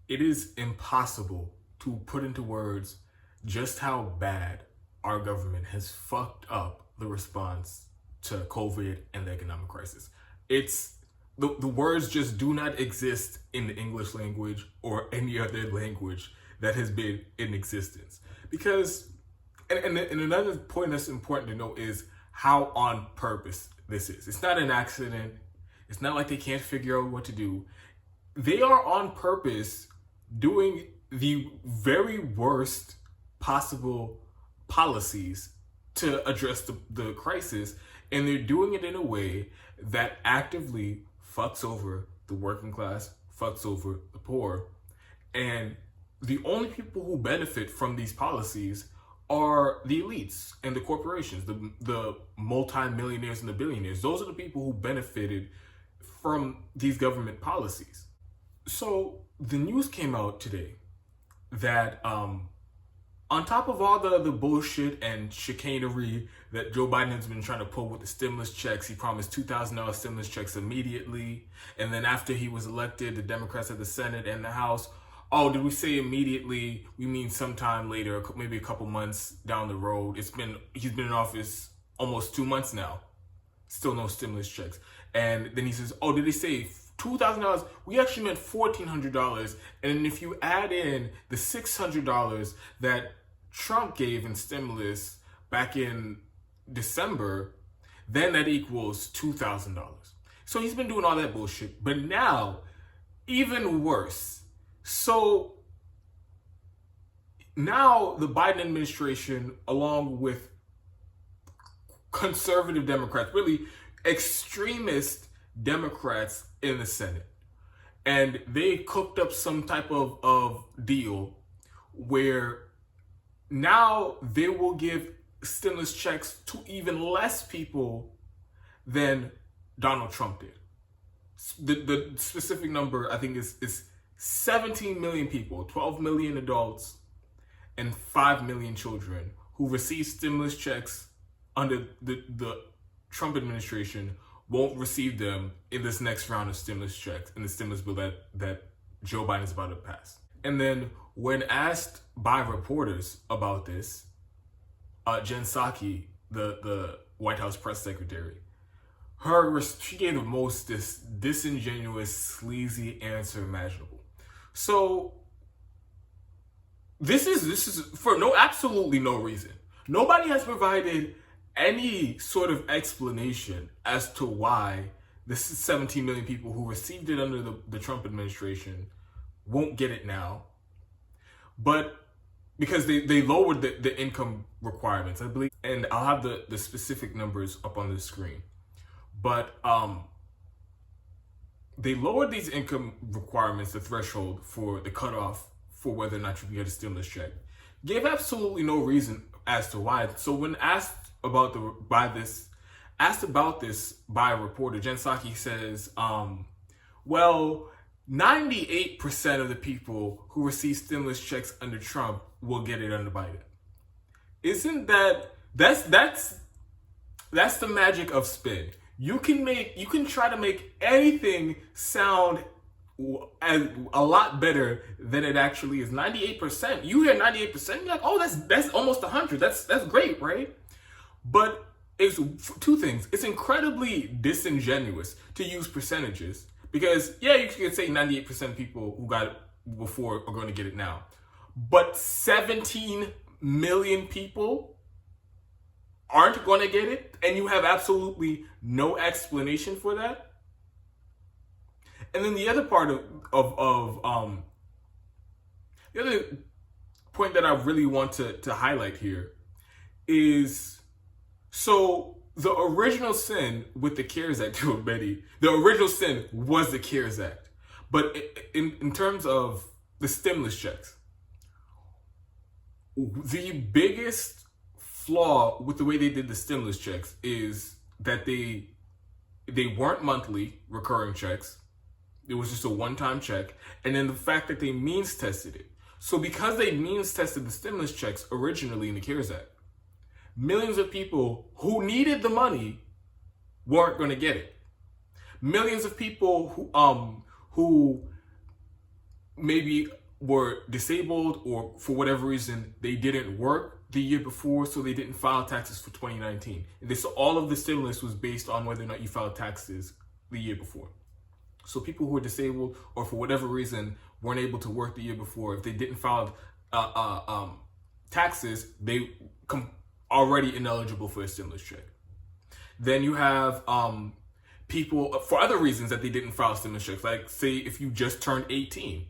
it is impossible to put into words just how bad our government has fucked up the response to COVID and the economic crisis. It's the words just do not exist in the English language or any other language that has been in existence. Because, and another point that's important to note is how on purpose this is. It's not an accident. It's not like they can't figure out what to do. They are on purpose doing the very worst possible policies to address the crisis, and they're doing it in a way that actively fucks over the working class, fucks over the poor, and the only people who benefit from these policies are the elites and the corporations, the multi-millionaires and the billionaires. Those are the people who benefited from these government policies. So the news came out today that on top of all the bullshit and chicanery that Joe Biden has been trying to pull with the stimulus checks, he promised $2,000 stimulus checks immediately. And then after he was elected, the Democrats had the Senate and the House. Oh, did we say immediately? We mean sometime later, maybe a couple months down the road. He's been in office almost 2 months now. Still no stimulus checks. And then he says, oh, did they say $2,000? We actually meant $1,400. And if you add in the $600 that Trump gave in stimulus back in December, then that equals $2,000. So he's been doing all that bullshit. But now, even worse. So now the Biden administration, along with conservative Democrats, really extremist Democrats in the Senate, and they cooked up some type of deal where now they will give stimulus checks to even less people than Donald Trump did. The specific number, I think, is 17 million people, 12 million adults, and 5 million children who received stimulus checks under the Trump administration won't receive them in this next round of stimulus checks, in the stimulus bill that Joe Biden is about to pass. And then when asked by reporters about this, Jen Psaki, the White House press secretary, she gave the most disingenuous, sleazy answer imaginable. So this is for absolutely no reason. Nobody has provided any sort of explanation as to why the 17 million people who received it under the Trump administration won't get it now. But because they lowered the income requirements, I believe, and I'll have the specific numbers up on the screen. But they lowered these income requirements, the threshold for the cutoff for whether or not you can get a stimulus check. Gave absolutely no reason as to why. So when asked about this by a reporter, Jen Psaki says, well, 98% of the people who receive stimulus checks under Trump will get it under Biden. Isn't that's the magic of spin. You can try to make anything sound as a lot better than it actually is. 98%. You hear 98%, you're like, oh, that's almost 100. That's great, right? But it's two things. It's incredibly disingenuous to use percentages because, yeah, you could say 98% of people who got it before are going to get it now. But 17 million people aren't going to get it, and you have absolutely no explanation for that. And then the other part of the other point that I really want to highlight here is, so the original sin with the CARES Act, Betty, the original sin was the CARES Act. But in terms of the stimulus checks, the biggest flaw with the way they did the stimulus checks is that they weren't monthly recurring checks. It was just a one-time check. And then the fact that they means tested it. So because they means tested the stimulus checks originally in the CARES Act, millions of people who needed the money weren't going to get it. Millions of people who maybe were disabled or for whatever reason they didn't work the year before, so they didn't file taxes for 2019. So all of the stimulus was based on whether or not you filed taxes the year before. So people who are disabled or for whatever reason weren't able to work the year before, if they didn't file taxes, they already ineligible for a stimulus check. Then you have people for other reasons that they didn't file stimulus checks, like say if you just turned 18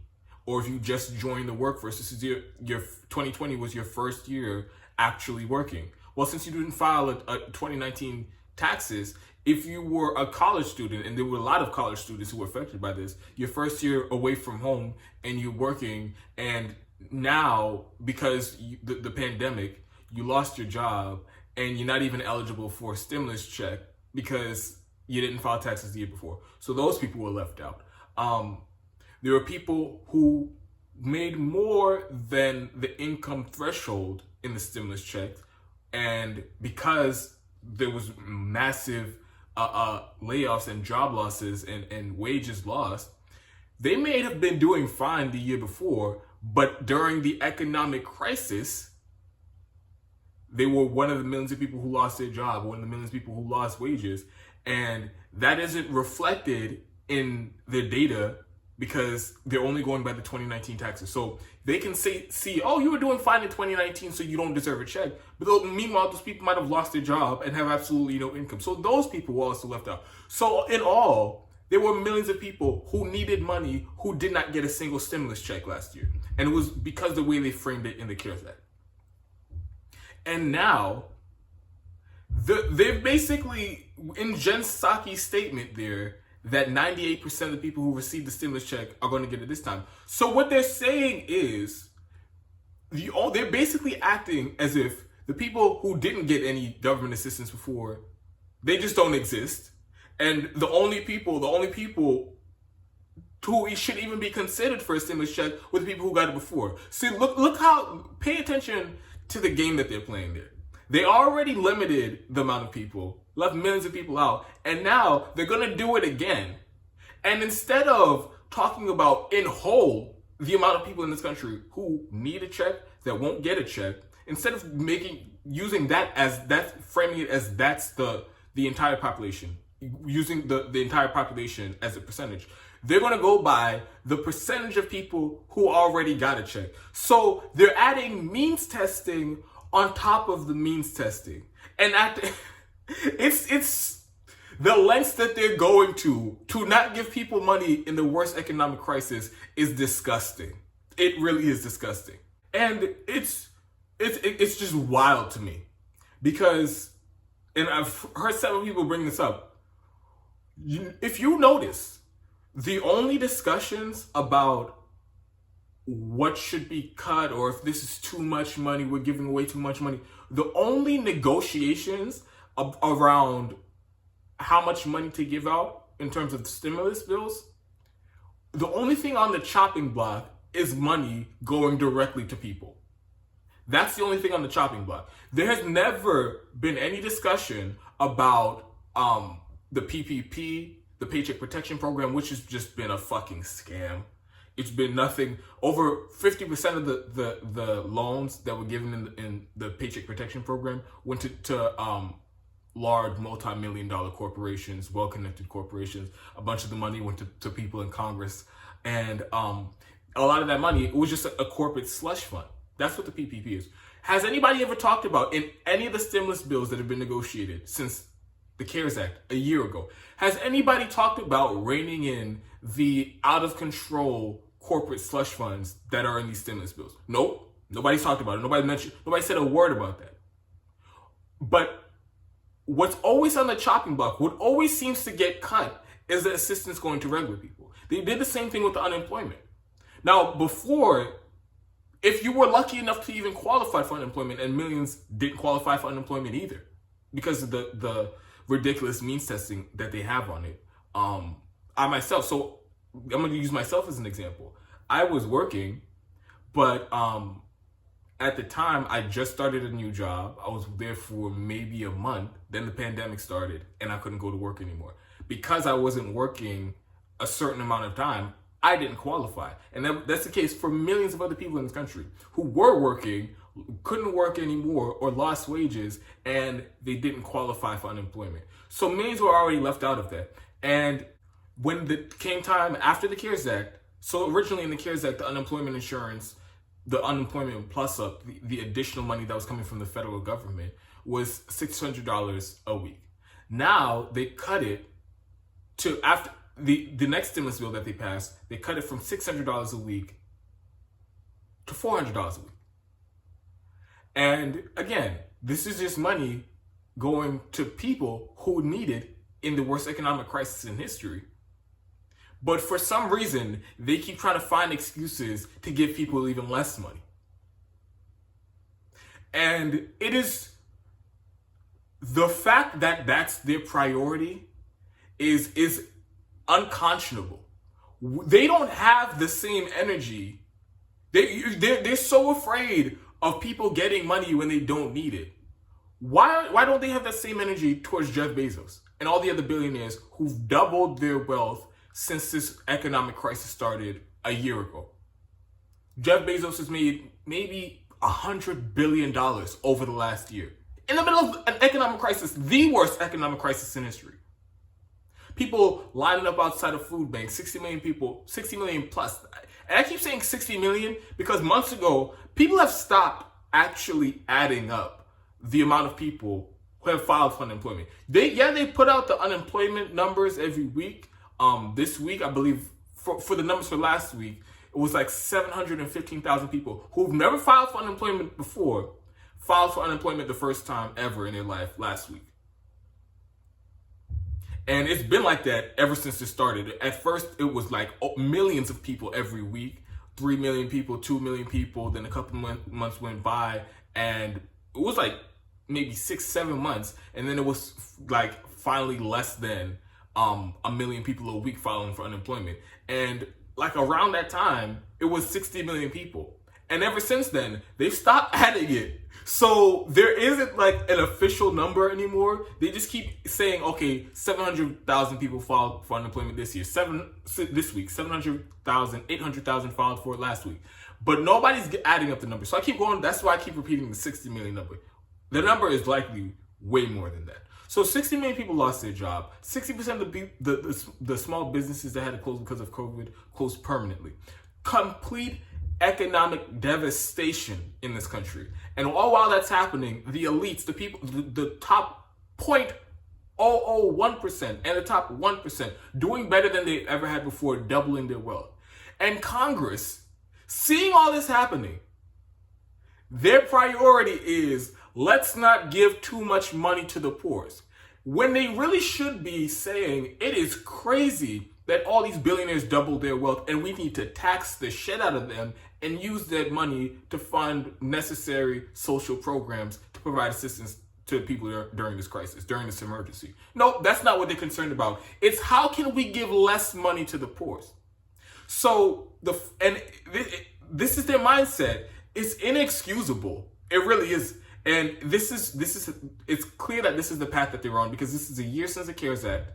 or if you just joined the workforce. This is your 2020 was your first year actually working. Well, since you didn't file a 2019 taxes, if you were a college student, and there were a lot of college students who were affected by this, your first year away from home and you're working, and now because the pandemic, you lost your job and you're not even eligible for a stimulus check because you didn't file taxes the year before. So those people were left out. There are people who made more than the income threshold in the stimulus check, and because there was massive layoffs and job losses and wages lost, they may have been doing fine the year before, but during the economic crisis, they were one of the millions of people who lost their job, one of the millions of people who lost wages, and that isn't reflected in their data because they're only going by the 2019 taxes. So they can see, oh, you were doing fine in 2019, so you don't deserve a check. But meanwhile, those people might have lost their job and have absolutely no income. So those people were also left out. So in all, there were millions of people who needed money who did not get a single stimulus check last year. And it was because of the way they framed it in the CARES Act. And now, they're basically, in Jen Psaki's statement there, that 98% of the people who received the stimulus check are going to get it this time. So what they're saying is, they're basically acting as if the people who didn't get any government assistance before, they just don't exist. And the only people who should even be considered for a stimulus check were the people who got it before. See, pay attention to the game that they're playing there. They already limited the amount of people, left millions of people out, and now they're going to do it again. And instead of talking about in whole the amount of people in this country who need a check that won't get a check, instead of using that as framing it as that's the entire population, using the entire population as a percentage, they're going to go by the percentage of people who already got a check. So they're adding means testing on top of the means testing. And it's the lengths that they're going to not give people money in the worst economic crisis is disgusting. It really is disgusting. And it's just wild to me because, and I've heard several people bring this up, if you notice, the only discussions about what should be cut or if this is too much money, we're giving away too much money, the only negotiations around how much money to give out in terms of the stimulus bills, the only thing on the chopping block is money going directly to people. That's the only thing on the chopping block. There has never been any discussion about the PPP, the Paycheck Protection Program, which has just been a fucking scam. It's been nothing. Over 50% of the loans that were given in the Paycheck Protection Program went to large multi-million-dollar corporations, well-connected corporations. A bunch of the money went to people in Congress. And a lot of that money, it was just a corporate slush fund. That's what the PPP is. Has anybody ever talked about in any of the stimulus bills that have been negotiated since the CARES Act a year ago, has anybody talked about reining in the out-of-control corporate slush funds that are in these stimulus bills? Nope. Nobody's talked about it. Nobody said a word about that. But what's always on the chopping block, what always seems to get cut, is the assistance going to regular people. They did the same thing with the unemployment. Now, before, if you were lucky enough to even qualify for unemployment, and millions didn't qualify for unemployment either, because of the ridiculous means testing that they have on it. I myself, so I'm going to use myself as an example. I was working, but at the time, I just started a new job. I was there for maybe a month. Then the pandemic started, and I couldn't go to work anymore. Because I wasn't working a certain amount of time, I didn't qualify. And that's the case for millions of other people in this country who were working, couldn't work anymore, or lost wages, and they didn't qualify for unemployment. So millions were already left out of that. And when it came time after the CARES Act, so originally in the CARES Act, the unemployment insurance, the unemployment plus up, the additional money that was coming from the federal government was $600 a week. Now they cut it to, after the next stimulus bill that they passed, they cut it from $600 a week to $400 a week. And again, this is just money going to people who need it in the worst economic crisis in history. But for some reason, they keep trying to find excuses to give people even less money. And it is the fact that that's their priority is unconscionable. They don't have the same energy. They're so afraid of people getting money when they don't need it. Why don't they have that same energy towards Jeff Bezos and all the other billionaires who've doubled their wealth since this economic crisis started a year ago? Jeff Bezos has made maybe $100 billion over the last year. In the middle of an economic crisis, the worst economic crisis in history. People lining up outside of food banks, 60 million people, 60 million plus. And I keep saying 60 million because months ago, people have stopped actually adding up the amount of people who have filed for unemployment. They put out the unemployment numbers every week. This week, I believe, for the numbers for last week, it was like 715,000 people who've never filed for unemployment before, filed for unemployment the first time ever in their life last week. And it's been like that ever since it started. At first, it was like millions of people every week, 3 million people, 2 million people. Then a couple months went by, and it was like maybe 6-7 months. And then it was like finally less than 1 million people a week filing for unemployment. And like around that time, it was 60 million people. And ever since then, they've stopped adding it. So there isn't like an official number anymore. They just keep saying, okay, 700,000 people filed for unemployment this year. This week, 700,000, 800,000 filed for it last week. But nobody's adding up the number. So I keep going. That's why I keep repeating the 60 million number. The number is likely way more than that. So 60 million people lost their job. 60% of the small businesses that had to close because of COVID closed permanently. Complete economic devastation in this country. And all while that's happening, the elites, the people, the top 0.001% and the top 1% doing better than they ever had before, doubling their wealth. And Congress, seeing all this happening, their priority is, let's not give too much money to the poor. When they really should be saying, it is crazy that all these billionaires doubled their wealth and we need to tax the shit out of them and use that money to fund necessary social programs to provide assistance to people during this crisis, during this emergency. No, that's not what they're concerned about. It's how can we give less money to the poor? So this is their mindset. It's inexcusable. It really is. And it's clear that this is the path that they're on because this is a year since the CARES Act.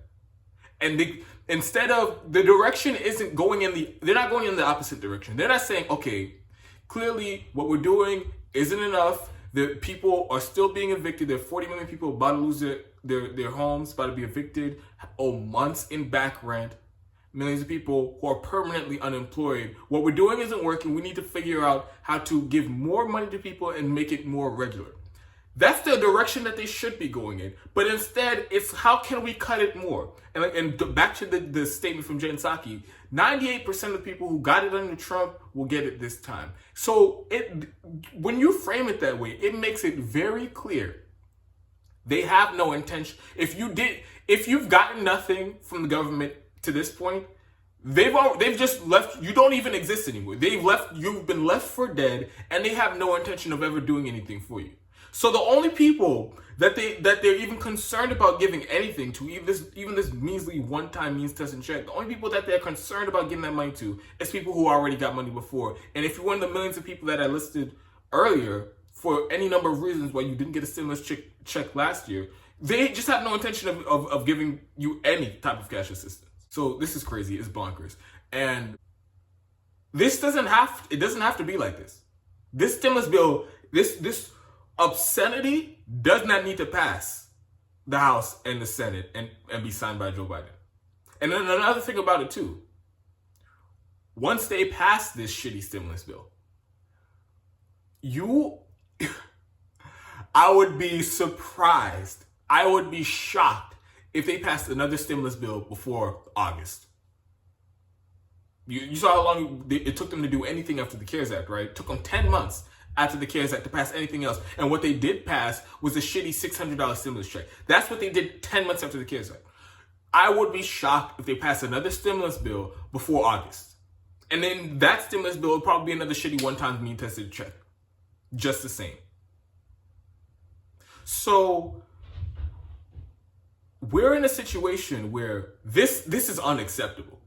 And instead of, the direction isn't going they're not going in the opposite direction. They're not saying, okay, clearly what we're doing isn't enough. The people are still being evicted. There are 40 million people about to lose their homes, about to be evicted, months in back rent. Millions of people who are permanently unemployed. What we're doing isn't working. We need to figure out how to give more money to people and make it more regular. That's the direction that they should be going in. But instead, it's how can we cut it more? And back to the statement from Jen Psaki, 98% of people who got it under Trump will get it this time. So when you frame it that way, it makes it very clear they have no intention. If you've gotten nothing from the government to this point, they've just left. You don't even exist anymore. You've been left for dead, and they have no intention of ever doing anything for you. So the only people that they're even concerned about giving anything to, even this measly one-time means testing check, the only people that they're concerned about giving that money to is people who already got money before. And if you're one of the millions of people that I listed earlier, for any number of reasons why you didn't get a stimulus check last year, they just have no intention of giving you any type of cash assistance. So this is crazy. It's bonkers. And It doesn't have to be like this. This stimulus bill, this obscenity does not need to pass the House and the Senate and be signed by Joe Biden. And then another thing about it too, once they pass this shitty stimulus bill, I would be surprised, I would be shocked if they passed another stimulus bill before August. You saw how long it took them to do anything after the CARES Act, right? It took them 10 months after the CARES Act to pass anything else. And what they did pass was a shitty $600 stimulus check. That's what they did 10 months after the CARES Act. I would be shocked if they passed another stimulus bill before August. And then that stimulus bill would probably be another shitty one-time mean tested check. Just the same. So we're in a situation where this is unacceptable.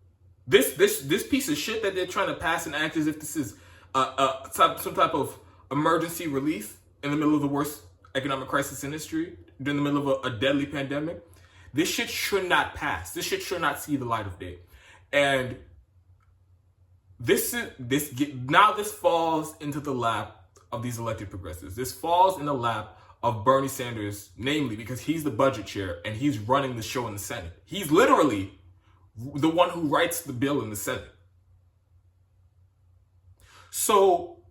This piece of shit that they're trying to pass and act as if this is some type of emergency relief in the middle of the worst economic crisis in history, during the middle of a deadly pandemic. This shit should not pass. This shit should not see the light of day. And this falls into the lap of these elected progressives. This falls in the lap of Bernie Sanders, namely because he's the budget chair and he's running the show in the Senate. He's literally the one who writes the bill in the Senate. So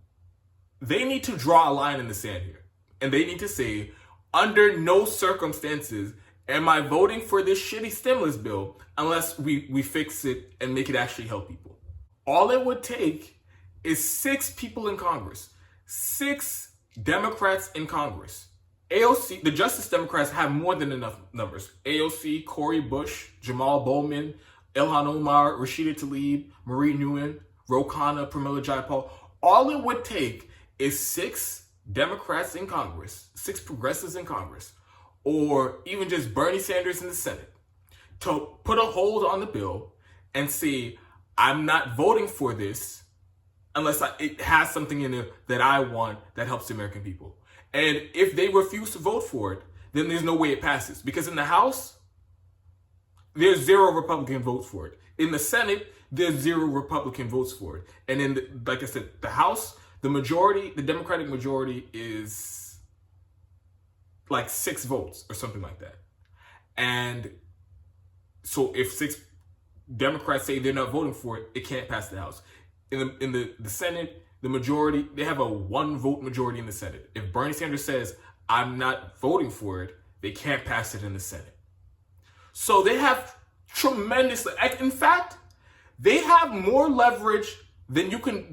they need to draw a line in the sand here. And they need to say, under no circumstances am I voting for this shitty stimulus bill unless we fix it and make it actually help people. All it would take is 6 people in Congress, 6 Democrats in Congress. AOC, the Justice Democrats have more than enough numbers. AOC, Cori Bush, Jamal Bowman, Ilhan Omar, Rashida Tlaib, Marie Nguyen, Ro Khanna, Pramila Jayapal. All it would take is 6 Democrats in Congress, 6 progressives in Congress, or even just Bernie Sanders in the Senate to put a hold on the bill and say, I'm not voting for this unless it has something in it that I want that helps the American people. And if they refuse to vote for it, then there's no way it passes. Because in the House, there's 0 Republican votes for it. In the Senate, there's 0 Republican votes for it. And in, like I said, the House, the Democratic majority is like 6 votes or something like that. And so if 6 Democrats say they're not voting for it, it can't pass the House. In the Senate, the majority, they have a 1-vote majority in the Senate. If Bernie Sanders says, I'm not voting for it, they can't pass it in the Senate. So they have in fact, they have more leverage than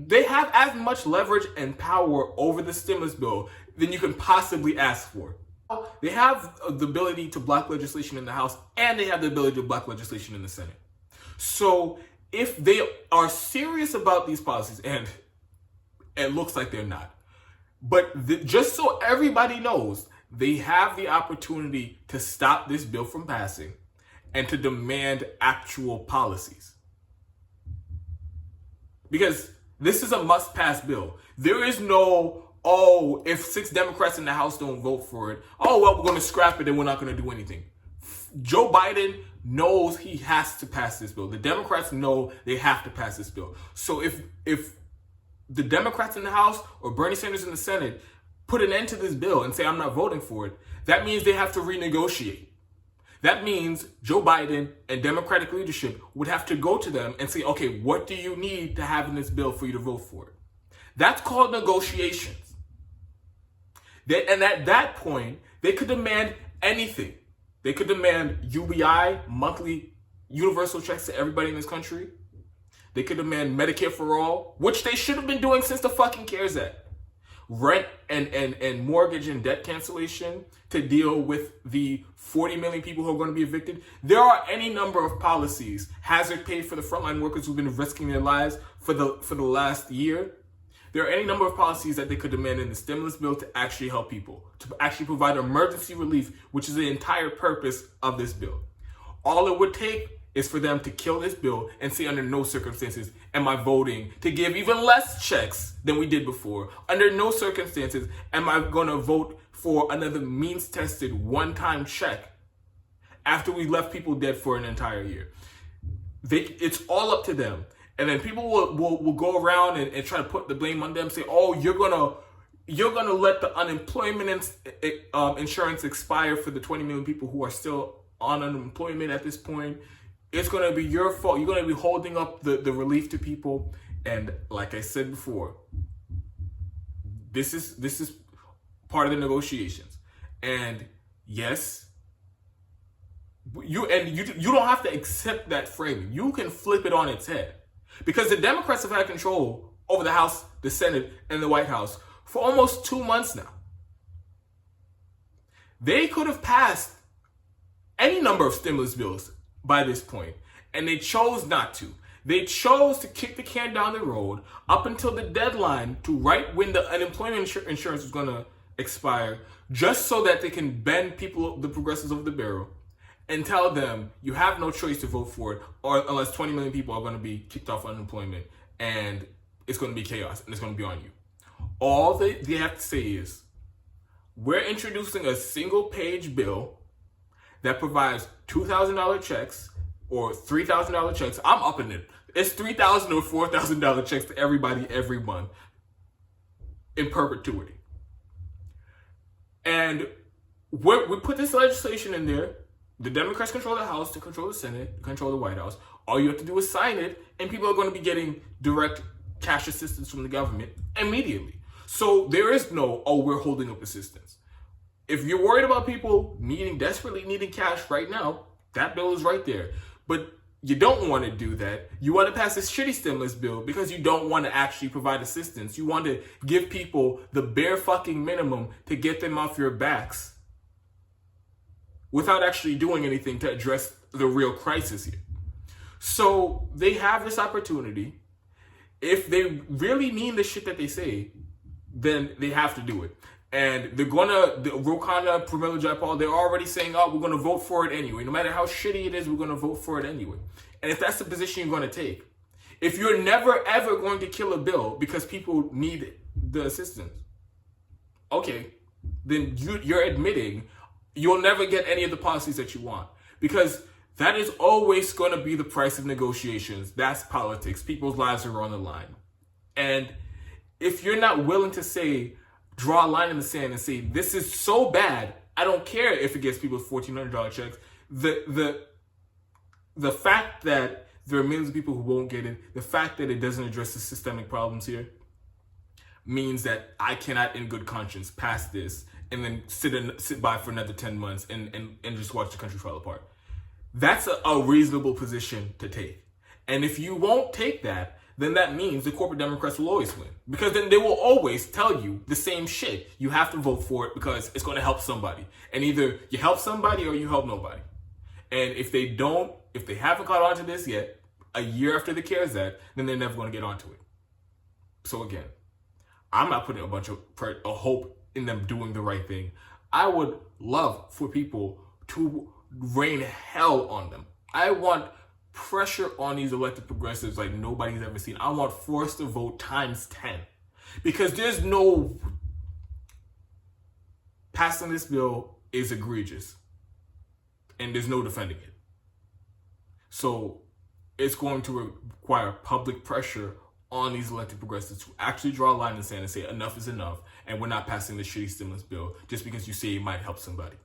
they have as much leverage and power over the stimulus bill than you can possibly ask for. They have the ability to block legislation in the House, and they have the ability to block legislation in the Senate. So if they are serious about these policies, and it looks like they're not, but just so everybody knows, they have the opportunity to stop this bill from passing and to demand actual policies. Because this is a must-pass bill. There is no, if 6 Democrats in the House don't vote for it, we're going to scrap it and we're not going to do anything. Joe Biden knows he has to pass this bill. The Democrats know they have to pass this bill. So if the Democrats in the House or Bernie Sanders in the Senate put an end to this bill and say, I'm not voting for it, that means they have to renegotiate. That means Joe Biden and Democratic leadership would have to go to them and say, okay, what do you need to have in this bill for you to vote for it? That's called negotiations. And at that point, they could demand anything. They could demand UBI, monthly universal checks to everybody in this country. They could demand Medicare for all, which they should have been doing since the fucking CARES Act. Rent and mortgage and debt cancellation to deal with the 40 million people who are going to be evicted. There are any number of policies, hazard pay for the frontline workers who've been risking their lives for the last year. There are any number of policies that they could demand in the stimulus bill to actually help people, to actually provide emergency relief, which is the entire purpose of this bill. All it would take is for them to kill this bill and say under no circumstances am I voting to give even less checks than we did before. Under no circumstances am I going to vote for another means-tested one-time check after we left people dead for an entire year. It's all up to them. And then people will go around and try to put the blame on them, say, oh, you're gonna let the unemployment insurance expire for the 20 million people who are still on unemployment at this point. It's gonna be your fault. You're gonna be holding up the relief to people. And like I said before, this is part of the negotiations. And yes, you don't have to accept that framing. You can flip it on its head. Because the Democrats have had control over the House, the Senate, and the White House for almost 2 months now. They could have passed any number of stimulus bills by this point, and they chose not to. They chose to kick the can down the road up until the deadline to right when the unemployment insurance was going to expire, just so that they can bend people, the progressives, over the barrel and tell them you have no choice to vote for it, or unless 20 million people are going to be kicked off unemployment, and it's going to be chaos, and it's going to be on you. All they have to say is, we're introducing a single-page bill that provides $2,000 checks or $3,000 checks. I'm upping it. It's $3,000 or $4,000 checks to everybody every month in perpetuity. And we put this legislation in there. The Democrats control the House, to control the Senate, control the White House. All you have to do is sign it, and people are going to be getting direct cash assistance from the government immediately. So there is no, oh, we're holding up assistance. If you're worried about people desperately needing cash right now, that bill is right there. But you don't want to do that. You want to pass this shitty stimulus bill because you don't want to actually provide assistance. You want to give people the bare fucking minimum to get them off your backs without actually doing anything to address the real crisis here. So they have this opportunity. If they really mean the shit that they say, then they have to do it. And the Rokana, Pramila Jayapal, they're already saying, oh, we're going to vote for it anyway. No matter how shitty it is, we're going to vote for it anyway. And if that's the position you're going to take, if you're never, ever going to kill a bill because people need the assistance, okay, then you're admitting you'll never get any of the policies that you want. Because that is always going to be the price of negotiations. That's politics. People's lives are on the line. And if you're not willing to say, draw a line in the sand and say, this is so bad, I don't care if it gets people $1,400 checks. The fact that there are millions of people who won't get it, the fact that it doesn't address the systemic problems here, means that I cannot in good conscience pass this and then sit by for another 10 months and just watch the country fall apart. That's a reasonable position to take. And if you won't take that, then that means the corporate Democrats will always win. Because then they will always tell you the same shit. You have to vote for it because it's going to help somebody. And either you help somebody or you help nobody. And if they haven't caught on to this yet, a year after the CARES Act, then they're never going to get onto it. So again, I'm not putting a bunch of hope in them doing the right thing. I would love for people to rain hell on them. I want pressure on these elected progressives like nobody's ever seen. I want forced to vote times 10. Because there's no... Passing this bill is egregious. And there's no defending it. So it's going to require public pressure on these elected progressives to actually draw a line in the sand and say enough is enough, and we're not passing this shitty stimulus bill just because you say it might help somebody.